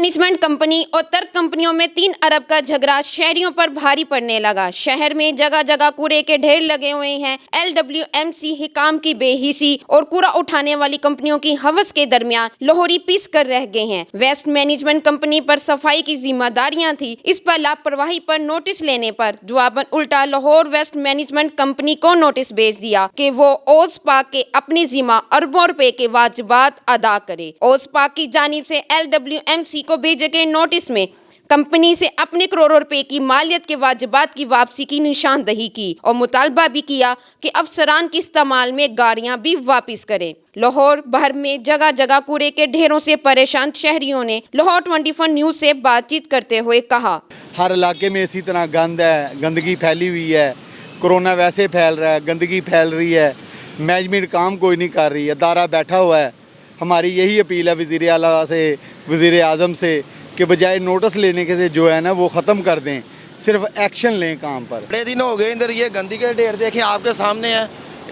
Management company और तर्क कंपनियों में 3 अरब का झगड़ा शहरियों पर भारी पड़ने लगा। शहर में जगह जगह कूड़े के ढेर लगे हुए हैं। LWMC हिकाम की बेहिसी और कूड़ा उठाने वाली कंपनियों की हवस के दरमियान लाहौरी पीस कर रह गए हैं। वेस्ट मैनेजमेंट कंपनी पर सफाई की जिम्मेदारियां थी। इस पर लापरवाही पर नोटिस लेने पर जवाबन उल्टा लाहौर वेस्ट मैनेजमेंट कंपनी को नोटिस भेज दिया कि वो ओस पाक के अपनी जिम्मा अरबों रुपए के वाजिबात अदा करे। ओस पाक की जानिब से LWMC को भेजे गए नोटिस में कंपनी से अपने करोड़ों रुपए की मालियत के वाजिबात की वापसी की निशानदही की और मुतालबा भी किया कि अफसरान के इस्तेमाल में गाड़ियां भी वापस करें। लाहौर भर में जगह जगह कूड़े के ढेरों से परेशान शहरियों ने लाहौर 24 न्यूज़ से बातचीत करते हुए कहा, हर इलाके में इसी तरह गंद है, गंदगी फैली हुई है। कोरोना वैसे फैल रहा है, गंदगी फैल रही है, मैनेजमेंट काम कोई नहीं कर रही है, अदारा बैठा हुआ है। हमारी यही अपील है वज़ीर आला से, वज़ीर आज़म से कि बजाय नोटिस लेने के से जो है ना वो ख़त्म कर दें, सिर्फ एक्शन लें काम पर। बड़े दिन हो गए इधर ये गंदगी के ढेर देखें आपके सामने है।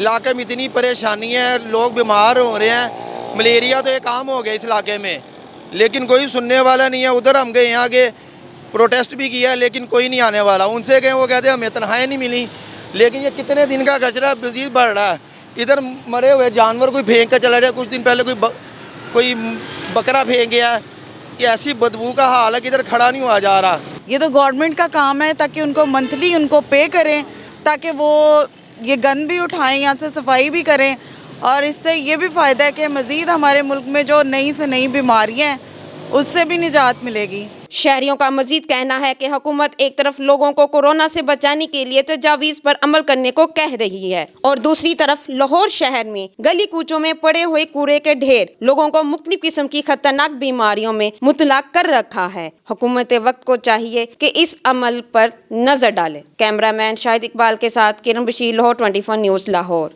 इलाके में इतनी परेशानी है, लोग बीमार हो रहे हैं, मलेरिया तो एक आम हो गया इस इलाके में, लेकिन कोई सुनने वाला नहीं है। उधर हम गए, यहाँ के प्रोटेस्ट भी किया लेकिन कोई नहीं आने वाला। उनसे गए, वो कहते हैं हमें तनख्वाहें नहीं मिली। लेकिन ये कितने दिन का कचरा मज़ीद बढ़ रहा है। इधर मरे हुए जानवर कोई फेंक कर चला जाए। कुछ दिन पहले कोई बकरा फेंक गया, कि ऐसी बदबू का हाल है कि इधर खड़ा नहीं हुआ जा रहा। ये तो गवर्नमेंट का काम है ताकि उनको मंथली उनको पे करें, ताकि वो ये गंद भी उठाएं, यहाँ से सफाई भी करें। और इससे ये भी फ़ायदा है कि मज़ीद हमारे मुल्क में जो नई से नई बीमारियाँ हैं उससे भी निजात मिलेगी। शहरियों का मजीद कहना है कि हुकूमत एक तरफ लोगों को कोरोना से बचाने के लिए तजावीज़ पर अमल करने को कह रही है और दूसरी तरफ लाहौर शहर में गली कूचों में पड़े हुए कूड़े के ढेर लोगों को मुख्तलिफ किस्म की खतरनाक बीमारियों में मुब्तला कर रखा है। हुकूमत वक्त को चाहिए कि इस अमल पर नजर डाले। कैमरामैन शाहिद इकबाल के साथ किरण बशीर, लाहौर 24 न्यूज़, लाहौर।